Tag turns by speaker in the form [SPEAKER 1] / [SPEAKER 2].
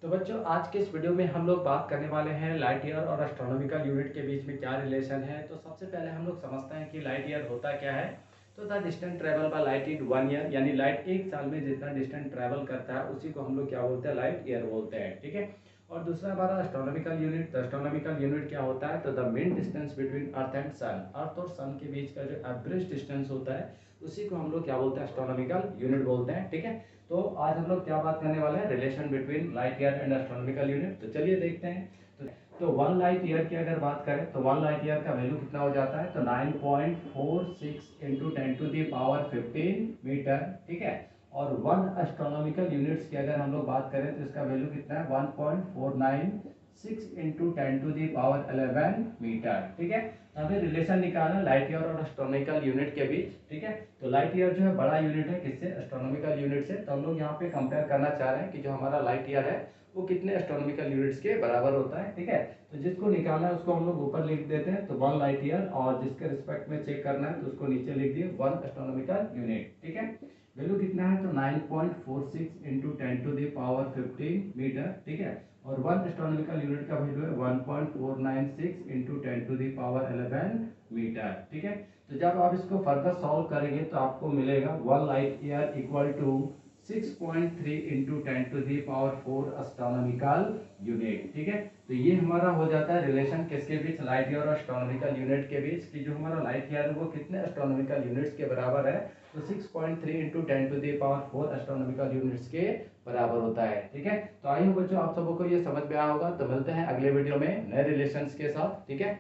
[SPEAKER 1] तो बच्चों, आज के इस वीडियो में हम लोग बात करने वाले हैं लाइट ईयर और एस्ट्रोनॉमिकल यूनिट के बीच में क्या रिलेशन है। तो सबसे पहले हम लोग समझते हैं कि लाइट ईयर होता क्या है। तो the distance travel by light in 1 year, यानी लाइट एक साल में जितना डिस्टेंस ट्रेवल करता है उसी को हम लोग क्या बोलते हैं, लाइट ईयर बोलते हैं। ठीक है। और दूसरा हमारा एस्ट्रोनॉमिकल यूनिट। तो एस्ट्रोनॉमिकल यूनिट क्या होता है, तो the mean distance between earth and sun, earth और सन के बीच का जो एवरेज डिस्टेंस होता है उसी को हम लोग क्या बोलते हैं, एस्ट्रोनॉमिकल यूनिट बोलते हैं। ठीक है। तो आज हम लोग क्या बात करने वाले हैं, relation between light year and astronomical unit. तो चलिए देखते हैं। तो 1 लाइट ईयर की अगर बात करें तो 1 लाइट ईयर का वैल्यू कितना हो जाता है, तो 9.46 इंटू 10⁻15 मीटर। ठीक है। और 1 एस्ट्रोनॉमिकल यूनिट्स की अगर हम लोग बात करें तो इसका वैल्यू कितना है, 1.496 इंटू 10⁻11 मीटर। ठीक है। तो हमें रिलेशन निकालना लाइट ईयर और एस्ट्रोनॉमिकल यूनिट के बीच। ठीक है। तो लाइट ईयर जो है बड़ा यूनिट है किससे, एस्ट्रोनॉमिकल यूनिट से। तो हम लोग यहाँ पे कंपेयर करना चाह रहे हैं कि जो हमारा लाइट ईयर है वो कितने एस्ट्रोनॉमिकल यूनिट्स के बराबर होता है। ठीक है। तो जिसको निकालना है उसको हम लोग ऊपर लिख देते हैं, तो 1 लाइट ईयर, और जिसके रिस्पेक्ट में चेक करना है तो उसको नीचे लिख दिए 1 एस्ट्रोनॉमिकल यूनिट। ठीक है। वैल्यू कितना है, तो 9.46 इंटू 10⁻15 मीटर। ठीक है। और 1 एस्ट्रोनॉमिकल यूनिट का वैल्यू है 1.496 इंटू 10⁻11 मीटर। ठीक है। तो जब आप इसको फर्दर सॉल्व करेंगे तो आपको मिलेगा 1 light year equal to 6.3 into 10⁻4 astronomical unit. ठीक है। तो ये हमारा हो जाता है रिलेशन किसके बीच, लाइट ईयर और एस्ट्रोनॉमिकल यूनिट के बीच, कि जो हमारा लाइट ईयर है वो कितने एस्ट्रोनॉमिकल यूनिट्स के बराबर है, तो 6.3 इंटू 10⁻4 एस्ट्रोनॉमिकल यूनिट्स के बराबर होता है। ठीक है। तो आई होप बच्चों आप सबको ये समझ में आया होगा। तो मिलते हैं अगले वीडियो में नए रिलेशंस के साथ। ठीक है।